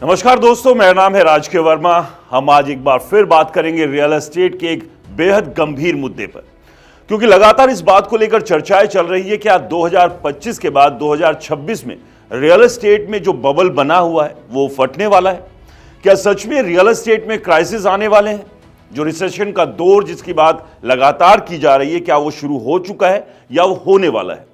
नमस्कार दोस्तों, मेरा नाम है राजकीय वर्मा। हम आज एक बार फिर बात करेंगे रियल एस्टेट के एक बेहद गंभीर मुद्दे पर, क्योंकि लगातार इस बात को लेकर चर्चाएं चल रही है कि क्या 2025 के बाद 2026 में रियल एस्टेट में जो बबल बना हुआ है वो फटने वाला है। क्या सच में रियल एस्टेट में क्राइसिस आने वाले हैं? जो रिसेशन का दौर जिसकी बात लगातार की जा रही है, क्या वो शुरू हो चुका है या वो होने वाला है?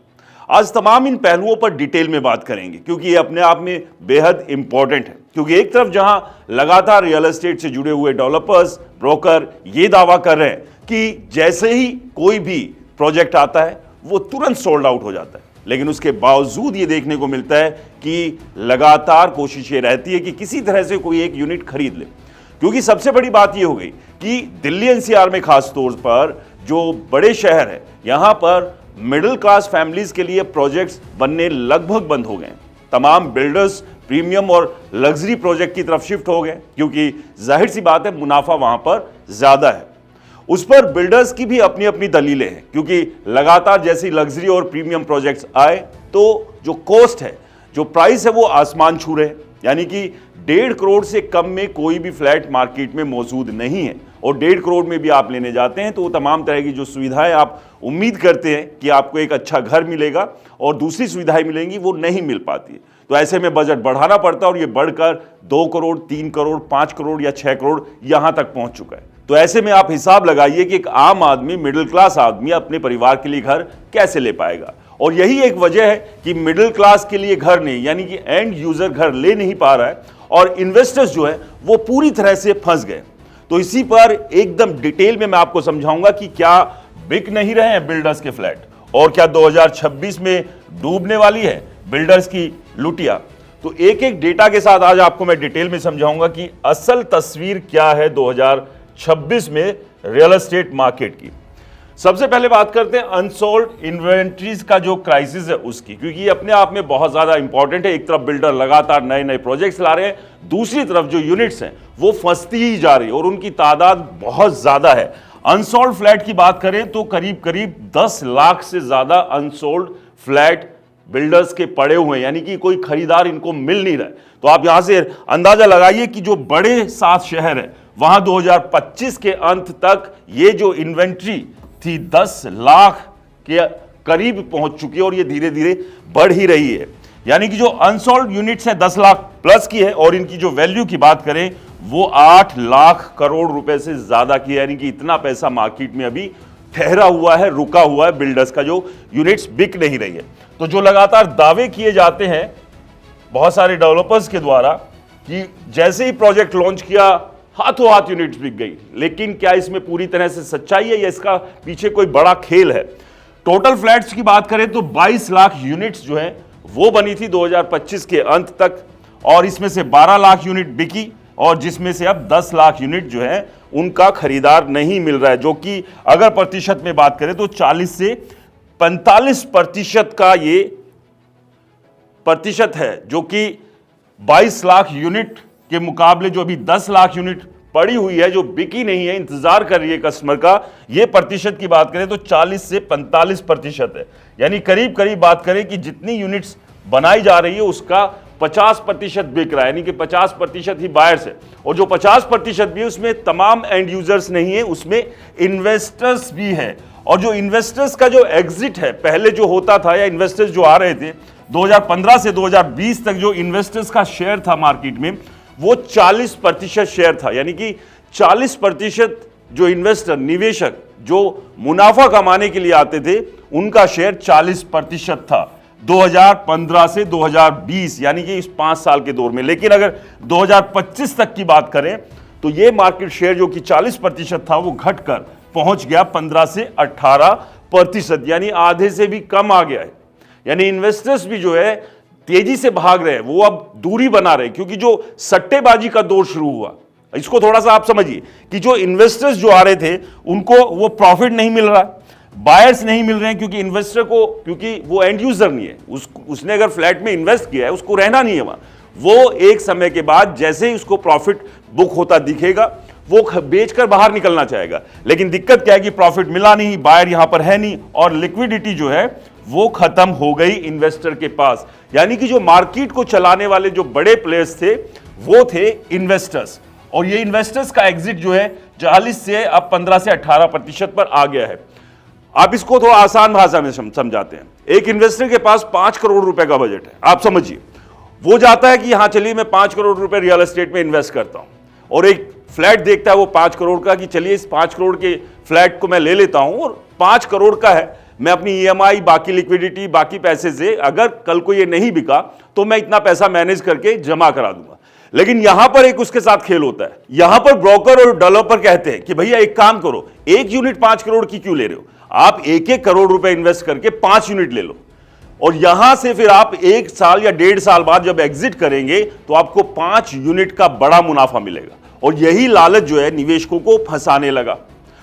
आज तमाम इन पहलुओं पर डिटेल में बात करेंगे, क्योंकि ये अपने आप में बेहद इंपॉर्टेंट है। क्योंकि एक तरफ जहां लगातार रियल एस्टेट से जुड़े हुए डेवलपर्स, ब्रोकर ये दावा कर रहे हैं कि जैसे ही कोई भी प्रोजेक्ट आता है वो तुरंत सोल्ड आउट हो जाता है, लेकिन उसके बावजूद ये देखने को मिलता है कि लगातार कोशिश ये रहती है कि किसी तरह से कोई एक यूनिट खरीद ले। क्योंकि सबसे बड़ी बात ये हो गई कि दिल्ली एनसीआर में खास तौर पर जो बड़े शहर है, यहां पर मिडिल क्लास फैमिलीज के लिए प्रोजेक्ट्स बनने लगभग बंद हो गए। तमाम बिल्डर्स प्रीमियम और लग्जरी प्रोजेक्ट की तरफ शिफ्ट हो गए, क्योंकि जाहिर सी बात है मुनाफा वहां पर ज्यादा है। उस पर बिल्डर्स की भी अपनी अपनी दलीलें हैं, क्योंकि लगातार जैसी लग्जरी और प्रीमियम प्रोजेक्ट्स आए तो जो कॉस्ट है, जो प्राइस है, वो आसमान छू रहे हैं। यानी कि 1.5 करोड़ से कम में कोई भी फ्लैट मार्केट में मौजूद नहीं है, और 1.5 करोड़ में भी आप लेने जाते हैं तो वो तमाम तरह की जो सुविधाएं आप उम्मीद करते हैं कि आपको एक अच्छा घर मिलेगा और दूसरी सुविधाएं मिलेंगी, वो नहीं मिल पाती है। तो ऐसे में बजट बढ़ाना पड़ता है, और ये बढ़कर 2 करोड़, 3 करोड़, 5 करोड़ या 6 करोड़ यहां तक पहुंच चुका है। तो ऐसे में आप हिसाब लगाइए कि एक आम आदमी, मिडिल क्लास आदमी अपने परिवार के लिए घर कैसे ले पाएगा। और यही एक वजह है कि मिडिल क्लास के लिए घर नहीं, यानी कि एंड यूजर घर ले नहीं पा रहा है, और इन्वेस्टर्स जो है वो पूरी तरह से फंस गए। तो इसी पर एकदम डिटेल में मैं आपको समझाऊंगा कि क्या बिक नहीं रहे हैं बिल्डर्स के फ्लैट, और क्या 2026 में डूबने वाली है बिल्डर्स की लुटिया। तो एक एक डेटा के साथ आज आपको मैं डिटेल में समझाऊंगा कि असल तस्वीर क्या है 2026 में रियल एस्टेट मार्केट की। सबसे पहले बात करते हैं अनसोल्ड इन्वेंट्रीज का जो क्राइसिस है उसकी, क्योंकि ये अपने आप में बहुत ज्यादा इंपॉर्टेंट है। एक तरफ बिल्डर लगातार नए नए प्रोजेक्ट्स ला रहे हैं, दूसरी तरफ जो यूनिट्स हैं वो फंसती ही जा रही है, और उनकी तादाद बहुत ज्यादा है। अनसोल्ड फ्लैट की बात करें तो करीब करीब 10 लाख से ज्यादा अनसोल्ड फ्लैट बिल्डर्स के पड़े हुए हैं, यानी कि कोई खरीदार इनको मिल नहीं रहा है। तो आप यहां से अंदाजा लगाइए कि जो बड़े 7 शहर है वहां 2025 के अंत तक ये जो इन्वेंट्री थी 10 लाख के करीब पहुंच चुकी है, और ये धीरे धीरे बढ़ ही रही है। यानी कि जो अनसोल्ड यूनिट्स है 10 लाख प्लस की है, और इनकी जो वैल्यू की बात करें वो 8 लाख करोड़ रुपए से ज्यादा की है। यानी कि इतना पैसा मार्केट में अभी ठहरा हुआ है, रुका हुआ है बिल्डर्स का, जो यूनिट्स बिक नहीं रही है। तो जो लगातार दावे किए जाते हैं बहुत सारे डेवलपर्स के द्वारा कि जैसे ही प्रोजेक्ट लॉन्च किया हाथों हाथ यूनिट्स बिक गई, लेकिन क्या इसमें पूरी तरह से सच्चाई है या इसका पीछे कोई बड़ा खेल है? टोटल फ्लैट्स की बात करें तो 22 लाख यूनिट्स जो है वो बनी थी 2025 के अंत तक, और इसमें से 12 लाख यूनिट बिकी, और जिसमें से अब 10 लाख यूनिट जो है उनका खरीदार नहीं मिल रहा है, जो कि अगर प्रतिशत में बात करें तो 40 से 45% का ये प्रतिशत है, जो कि 22 लाख यूनिट के मुकाबले जो अभी 10 लाख यूनिट पड़ी हुई है, जो बिकी नहीं है, इंतजार कर रही है कस्टमर का, ये प्रतिशत की बात करें तो 40 से 45% है। यानी करीब करीब बात करें कि जितनी यूनिट्स बनाई जा रही है उसका 50% बिक रहा है, यानी कि 50% ही बायर्स है, और जो 50% भी है उसमें तमाम एंड यूजर्स नहीं है, उसमें इन्वेस्टर्स भी है। और जो इन्वेस्टर्स का जो एग्जिट है, पहले जो होता था या इन्वेस्टर्स जो आ रहे थे 2015 से 2020 तक, जो इन्वेस्टर्स का शेयर था मार्केट में वो 40% शेयर था। यानी कि 40% जो इन्वेस्टर, निवेशक जो मुनाफा कमाने के लिए आते थे, उनका शेयर 40% था 2015 से 2020, यानी कि इस 5 साल के दौर में। लेकिन अगर 2025 तक की बात करें तो ये मार्केट शेयर जो कि 40% था वो घटकर पहुंच गया 15 से 18%, यानी आधे से भी कम आ गया है। यानी इन्वेस्टर्स भी जो है तेजी से भाग रहे हैं, वो अब दूरी बना रहे हैं, क्योंकि जो सट्टेबाजी का दौर शुरू हुआ, इसको थोड़ा सा आप समझिए कि जो इन्वेस्टर्स जो आ रहे थे उनको वो प्रॉफिट नहीं मिल रहा, बायर्स नहीं मिल रहे हैं, क्योंकि इन्वेस्टर को, क्योंकि वो एंड यूजर नहीं है, उसने अगर फ्लैट में इन्वेस्ट किया है उसको रहना नहीं है वहां, वो एक समय के बाद जैसे ही उसको प्रॉफिट बुक होता दिखेगा वो बेचकर बाहर निकलना चाहेगा। लेकिन दिक्कत क्या है कि प्रॉफिट मिला नहीं, बायर यहां पर है नहीं, और लिक्विडिटी जो है वो खत्म हो गई इन्वेस्टर के पास। यानी कि जो मार्केट को चलाने वाले जो बड़े प्लेयर्स थे वो थे इन्वेस्टर्स। और ये इन्वेस्टर्स का एग्जिट जो है 40 से अब 15 से 18% पर आ गया है। आप इसको थोड़ा आसान भाषा में समझाते हैं। एक इन्वेस्टर के पास 5 करोड़ रुपए का बजट है, आप समझिए। वो जाता है कि हाँ चलिए मैं 5 करोड़ रुपए रियल एस्टेट में इन्वेस्ट करता हूं, और एक फ्लैट देखता है वो 5 करोड़ का, कि चलिए इस 5 करोड़ के फ्लैट को मैं ले लेता हूं, और 5 करोड़ का है, मैं अपनी ईएमआई, बाकी लिक्विडिटी, बाकी पैसे से अगर कल को ये नहीं बिका तो मैं इतना पैसा मैनेज करके जमा करा दूंगा। लेकिन यहां पर एक उसके साथ खेल होता है। यहां पर ब्रोकर और डेवलपर कहते हैं कि भैया एक काम करो, एक यूनिट 5 करोड़ की क्यों ले रहे हो, आप 1-1 करोड़ रुपए इन्वेस्ट करके 5 यूनिट ले लो, और यहां से फिर आप 1 साल या 1.5 साल बाद जब एग्जिट करेंगे तो आपको 5 यूनिट का बड़ा मुनाफा मिलेगा। और यही लालच जो है निवेशकों को फंसाने लगा।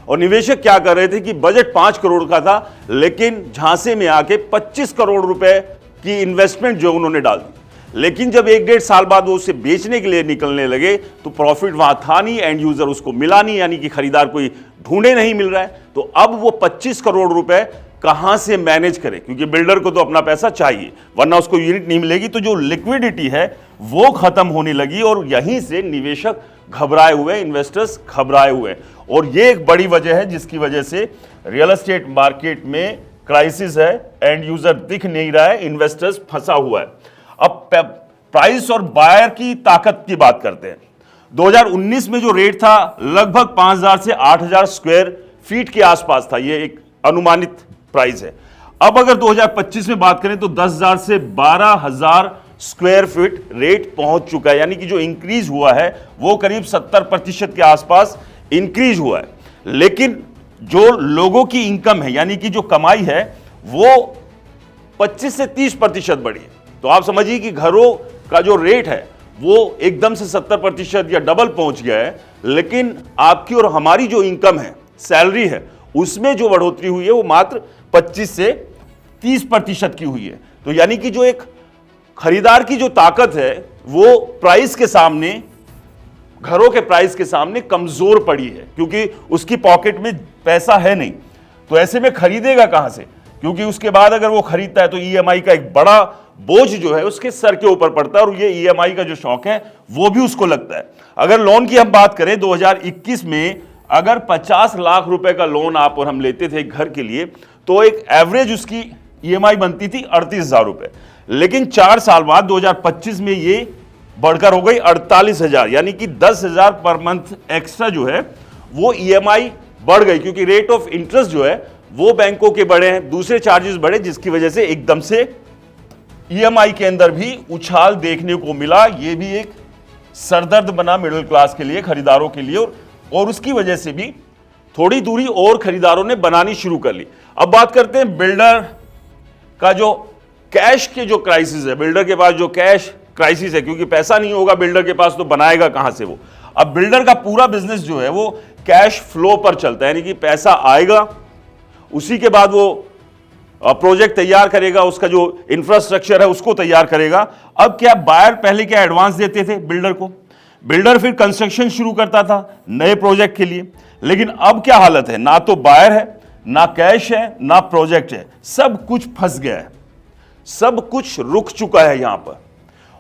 और निवेशक क्या कर रहे थे कि बजट 5 करोड़ का था, लेकिन झांसे में आके 25 करोड़ रुपए की इन्वेस्टमेंट जो उन्होंने डाल दी। लेकिन जब 1-1.5 साल बाद वो उसे बेचने के लिए निकलने लगे तो प्रॉफिट वहां था नहीं, एंड यूजर उसको मिला नहीं, यानी कि खरीदार कोई ढूंढे नहीं मिल रहा है। तो अब वो 25 करोड़ रुपए कहां से मैनेज करे, क्योंकि बिल्डर को तो अपना पैसा चाहिए, वरना उसको यूनिट नहीं मिलेगी। तो जो लिक्विडिटी है वो खत्म होने लगी, और यहीं से निवेशक घबराए हुए, इन्वेस्टर्स घबराए हुए। और ये एक बड़ी वजह है जिसकी वजह से रियल एस्टेट मार्केट में क्राइसिस है, एंड यूजर दिख नहीं रहा है, इन्वेस्टर्स फंसा हुआ है। अब प्राइस और बायर की ताकत की बात करते हैं। 2019 में जो रेट था लगभग 5000 से 8000 स्क्वायर फीट के आसपास था, ये एक अनुमानित प्राइस है। अब अगर 2025 में बात करें तो 10,000 से 12,000 स्क्वायर फीट रेट पहुंच चुका है, यानी कि जो इंक्रीज हुआ है वो करीब 70% के आसपास इंक्रीज हुआ है। लेकिन जो लोगों की इनकम है, यानी कि जो कमाई है, वो 25 से 30% बढ़ी है। तो आप समझिए कि घरों का जो रेट है वो एकदम से 70% या डबल पहुंच गया है, लेकिन आपकी और हमारी जो इनकम है, सैलरी है, उसमें जो बढ़ोतरी हुई है वो मात्र 25 से 30% की हुई है। तो यानी कि जो एक खरीदार की जो ताकत है वो प्राइस के सामने, घरों के प्राइस के सामने कमजोर पड़ी है, क्योंकि उसकी पॉकेट में पैसा है नहीं। तो ऐसे में खरीदेगा कहां से, क्योंकि उसके बाद अगर वो खरीदता है तो ईएमआई का एक बड़ा बोझ जो है उसके सर के ऊपर पड़ता है, और ये ईएमआई का जो शौक है वो भी उसको लगता है। अगर लोन की हम बात करें 2021 में, अगर 50 लाख रुपए का लोन आप और हम लेते थे घर के लिए, तो एक एवरेज उसकी ईएमआई बनती थी 38,000 रुपए। लेकिन 4 साल बाद 2025 में ये बढ़कर हो गई 48,000, यानी कि 10,000 पर मंथ एक्स्ट्रा जो है वो ईएमआई बढ़ गई, क्योंकि रेट ऑफ इंटरेस्ट जो है वो बैंकों के बढ़े हैं, दूसरे चार्जेस बढ़े, जिसकी वजह से एकदम से ईएमआई के अंदर भी उछाल देखने को मिला। ये भी एक सरदर्द बना मिडिल क्लास के लिए, खरीदारों के लिए, और उसकी वजह से भी थोड़ी दूरी और खरीदारों ने बनानी शुरू कर ली। अब बात करते हैं बिल्डर का जो कैश के जो क्राइसिस है, बिल्डर के पास जो कैश क्राइसिस है, क्योंकि पैसा नहीं होगा बिल्डर के पास तो बनाएगा कहां से वो। अब बिल्डर का पूरा बिजनेस जो है वो कैश फ्लो पर चलता है, यानी कि पैसा आएगा, उसी के बाद वो प्रोजेक्ट तैयार करेगा, उसका जो इंफ्रास्ट्रक्चर है उसको तैयार करेगा। अब क्या बायर पहले क्या एडवांस देते थे बिल्डर को, बिल्डर फिर कंस्ट्रक्शन शुरू करता था नए प्रोजेक्ट के लिए। लेकिन अब क्या हालत है, ना तो बायर है, ना कैश है, ना प्रोजेक्ट है, सब कुछ फंस गया है, सब कुछ रुक चुका है यहां पर।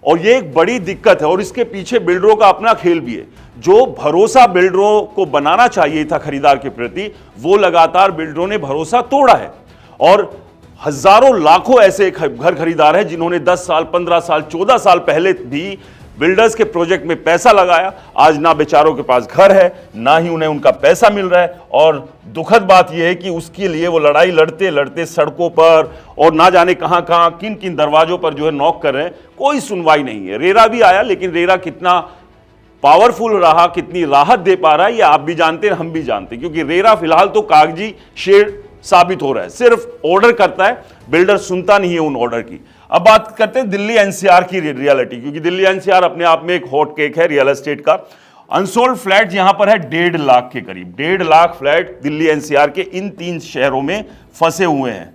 और ये एक बड़ी दिक्कत है, और इसके पीछे बिल्डरों का अपना खेल भी है। जो भरोसा बिल्डरों को बनाना चाहिए था खरीदार के प्रति, वो लगातार बिल्डरों ने भरोसा तोड़ा है। और हजारों लाखों ऐसे घर खरीदार हैं जिन्होंने 10 साल, 15 साल, 14 साल पहले भी बिल्डर्स के प्रोजेक्ट में पैसा लगाया। आज ना बेचारों के पास घर है, ना ही उन्हें उनका पैसा मिल रहा है। और दुखद बात यह है कि उसके लिए वो लड़ाई लड़ते लड़ते सड़कों पर और ना जाने कहां कहां, किन किन दरवाजों पर जो है नॉक कर रहे हैं, कोई सुनवाई नहीं है। रेरा भी आया, लेकिन रेरा कितना पावरफुल रहा, कितनी राहत दे पा रहा है, ये आप भी जानते हैं, हम भी जानते हैं, क्योंकि रेरा फिलहाल तो कागजी शेर साबित हो रहा है, सिर्फ ऑर्डर करता है, बिल्डर सुनता नहीं है उन ऑर्डर की। अब बात करते हैं दिल्ली एनसीआर की रियलिटी, क्योंकि दिल्ली एनसीआर अपने आप में एक हॉट केक है रियल एस्टेट का। अनसोल्ड फ्लैट यहां पर है 1.5 लाख के करीब, 1.5 लाख फ्लैट दिल्ली एनसीआर के इन 3 शहरों में फंसे हुए हैं,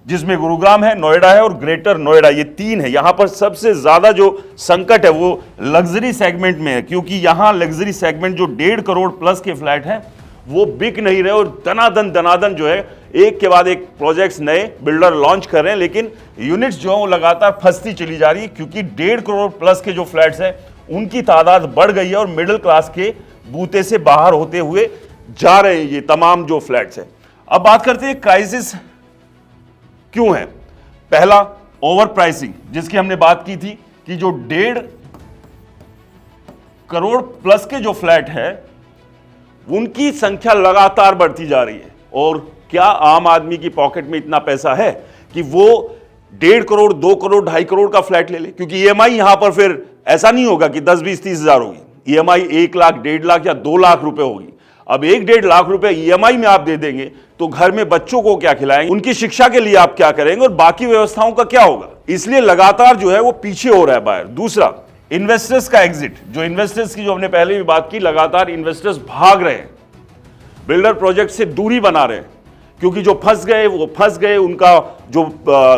जिसमें गुरुग्राम है, नोएडा है और ग्रेटर नोएडा, ये 3 है। यहां पर सबसे ज्यादा जो संकट है वो लग्जरी सेगमेंट में है, क्योंकि यहां लग्जरी सेगमेंट जो 1.5 करोड़ प्लस के फ्लैट हैं वो बिक नहीं रहे, और दनादन जो है एक के बाद एक प्रोजेक्ट्स नए बिल्डर लॉन्च कर रहे हैं, लेकिन यूनिट्स जो है वो लगातार फंसती चली जा रही है, क्योंकि 1.5 करोड़ प्लस के जो फ्लैट्स हैं उनकी तादाद बढ़ गई है और मिडिल क्लास के बूते से बाहर होते हुए जा रहे हैं ये तमाम जो फ्लैट्स हैं। अब बात करते हैं क्राइसिस क्यों है। पहला, ओवर प्राइसिंग, जिसकी हमने बात की थी कि जो 1.5 करोड़ प्लस के जो फ्लैट है उनकी संख्या लगातार बढ़ती जा रही है। और क्या आम आदमी की पॉकेट में इतना पैसा है कि वो 1.5 करोड़, 2 करोड़, 2.5 करोड़ का फ्लैट ले ले? क्योंकि ईएमआई यहां पर फिर ऐसा नहीं होगा कि 10, 20, 30 हजार होगी। ईएमआई 1 लाख, 1.5 लाख या 2 लाख रुपए होगी। अब 1-1.5 लाख रुपए ईएमआई में आप दे देंगे तो घर में बच्चों को क्या खिलाएंगे, उनकी शिक्षा के लिए आप क्या करेंगे और बाकी व्यवस्थाओं का क्या होगा? इसलिए लगातार जो है वो पीछे हो रहा है बाहर। दूसरा, इन्वेस्टर्स का एग्जिट। जो इन्वेस्टर्स की जो हमने पहले भी बात की, लगातार इन्वेस्टर्स भाग रहे हैं, बिल्डर प्रोजेक्ट से दूरी बना रहे हैं, क्योंकि जो फंस गए वो फंस गए, उनका जो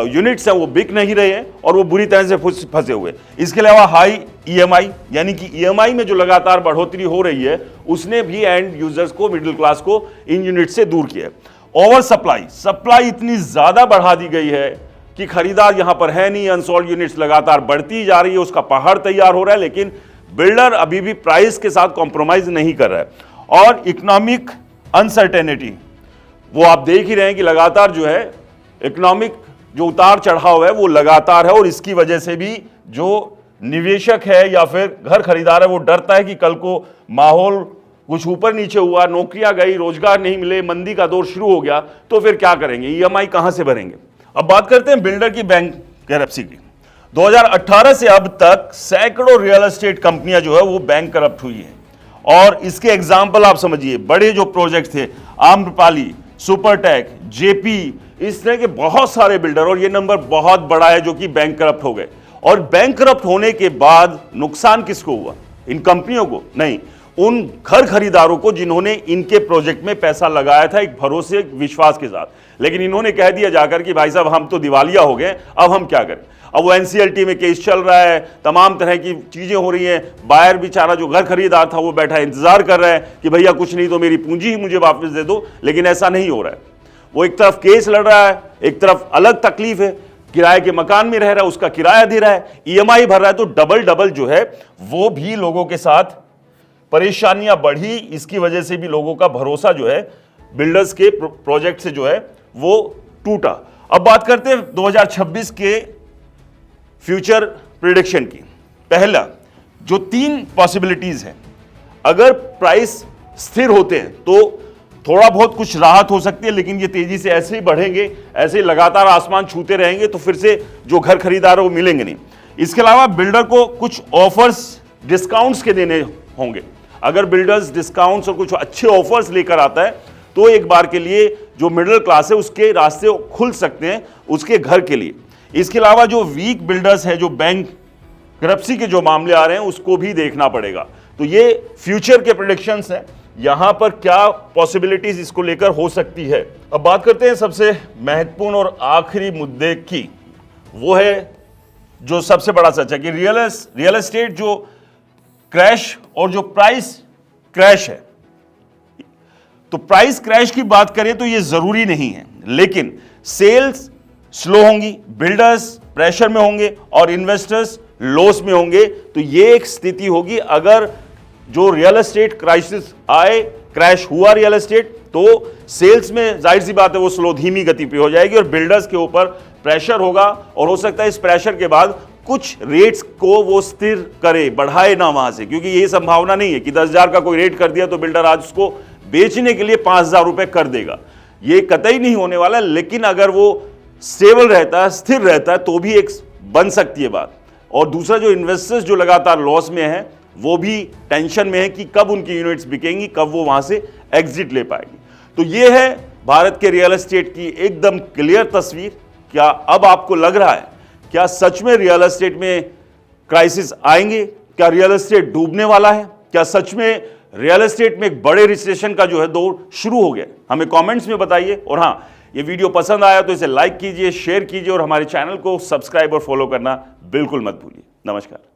यूनिट्स हैं वो बिक नहीं रहे हैं और वो बुरी तरह से फंसे हुए। इसके अलावा हाई ईएमआई, यानी कि ईएमआई में जो लगातार बढ़ोतरी हो रही है उसने भी एंड यूजर्स को, मिडिल क्लास को इन यूनिट से दूर किया है। ओवर सप्लाई इतनी ज्यादा बढ़ा दी गई है कि खरीदार यहां पर है नहीं, अनसोल्ड यूनिट्स लगातार बढ़ती जा रही है, उसका पहाड़ तैयार हो रहा है, लेकिन बिल्डर अभी भी प्राइस के साथ कॉम्प्रोमाइज नहीं कर रहा है। और इकोनॉमिक अनसर्टेनिटी, वो आप देख ही रहे हैं कि लगातार जो है इकोनॉमिक जो उतार चढ़ाव है वो लगातार है। और इसकी वजह से भी जो निवेशक है या फिर घर खरीदार है वो डरता है कि कल को माहौल कुछ ऊपर नीचे हुआ, नौकरियां गई, रोजगार नहीं मिले, मंदी का दौर शुरू हो गया, तो फिर क्या करेंगे, ईएमआई कहां से भरेंगे? अब बात करते हैं बिल्डर की बैंकरप्सी की। 2018 से अब तक सैकड़ों रियल एस्टेट कंपनियां जो है वो बैंकरप्ट हुई है। और इसके एग्जाम्पल आप समझिए, बड़े जो प्रोजेक्ट थे, आम्रपाली, सुपरटेक, जेपी, इस तरह के बहुत सारे बिल्डर, और ये नंबर बहुत बड़ा है जो कि बैंकरप्ट हो गए। और बैंकरप्ट होने के बाद नुकसान किसको हुआ? इन कंपनियों को नहीं, उन घर खरीदारों को जिन्होंने इनके प्रोजेक्ट में पैसा लगाया था एक भरोसे, एक विश्वास के साथ। लेकिन इन्होंने कह दिया जाकर कि भाई साहब हम तो दिवालिया हो गए, अब हम क्या करें? अब वो एनसीएलटी में केस चल रहा है, तमाम तरह की चीजें हो रही हैं। बायर बेचारा जो घर खरीदार था वो बैठा इंतजार कर रहा है कि भैया कुछ नहीं तो मेरी पूंजी ही मुझे वापस दे दो, लेकिन ऐसा नहीं हो रहा है। वो एक तरफ केस लड़ रहा है, एक तरफ अलग तकलीफ है, किराए के मकान में रह रहा है, उसका किराया दे रहा है, ईएमआई भर रहा है, तो डबल जो है वो भी लोगों के साथ परेशानियां बढ़ी। इसकी वजह से भी लोगों का भरोसा जो है बिल्डर्स के प्रोजेक्ट से जो है वो टूटा। अब बात करते हैं 2026 के फ्यूचर प्रिडिक्शन की। पहला, जो 3 पॉसिबिलिटीज हैं, अगर प्राइस स्थिर होते हैं तो थोड़ा बहुत कुछ राहत हो सकती है, लेकिन ये तेजी से ऐसे ही बढ़ेंगे, ऐसे ही लगातार आसमान छूते रहेंगे तो फिर से जो घर खरीदार है वो मिलेंगे नहीं। इसके अलावा बिल्डर को कुछ ऑफर्स, डिस्काउंट्स के देने होंगे। अगर बिल्डर्स डिस्काउंट्स और कुछ अच्छे ऑफर्स लेकर आता है तो एक बार के लिए जो मिडिल क्लास है उसके रास्ते खुल सकते हैं उसके घर के लिए। इसके अलावा जो वीक बिल्डर्स है, जो बैंक करप्सी के जो मामले आ रहे हैं, उसको भी देखना पड़ेगा। तो ये फ्यूचर के प्रेडिक्शंस हैं, यहां पर क्या पॉसिबिलिटीज इसको लेकर हो सकती है। अब बात करते हैं सबसे महत्वपूर्ण और आखिरी मुद्दे की। वो है जो सबसे बड़ा सच है कि रियल एस्टेट जो क्रैश और जो प्राइस क्रैश है, तो प्राइस क्रैश की बात करें तो ये जरूरी नहीं है, लेकिन सेल्स स्लो होंगी, बिल्डर्स प्रेशर में होंगे और इन्वेस्टर्स लॉस में होंगे। तो ये एक स्थिति होगी अगर जो रियल एस्टेट क्राइसिस आए, क्रैश हुआ रियल एस्टेट, तो सेल्स में जाहिर सी बात है वो स्लो, धीमी गति पे हो जाएगी और बिल्डर्स के ऊपर प्रेशर होगा। और हो सकता है इस प्रेशर के बाद कुछ रेट्स को वो स्थिर करे, बढ़ाए ना वहां से, क्योंकि ये संभावना नहीं है कि 10,000 का कोई रेट कर दिया तो बिल्डर आज उसको बेचने के लिए 5,000 रुपए कर देगा। ये कतई नहीं होने वाला। लेकिन अगर वो स्टेबल रहता है, स्थिर रहता है, तो भी एक बन सकती है बात। और दूसरा, जो इन्वेस्टर्स जो लगातार लॉस में है वो भी टेंशन में है कि कब उनकी यूनिट्स बिकेंगी, कब वो वहां से एग्जिट ले पाएंगे। तो ये है भारत के रियल एस्टेट की एकदम क्लियर तस्वीर। क्या अब आपको लग रहा है, क्या सच में रियल एस्टेट में क्राइसिस आएंगे? क्या रियल एस्टेट डूबने वाला है? क्या सच में रियल एस्टेट में एक बड़े रिसेशन का जो है दौर शुरू हो गया? हमें कमेंट्स में बताइए। और हाँ, ये वीडियो पसंद आया तो इसे लाइक कीजिए, शेयर कीजिए और हमारे चैनल को सब्सक्राइब और फॉलो करना बिल्कुल मत भूलिए। नमस्कार।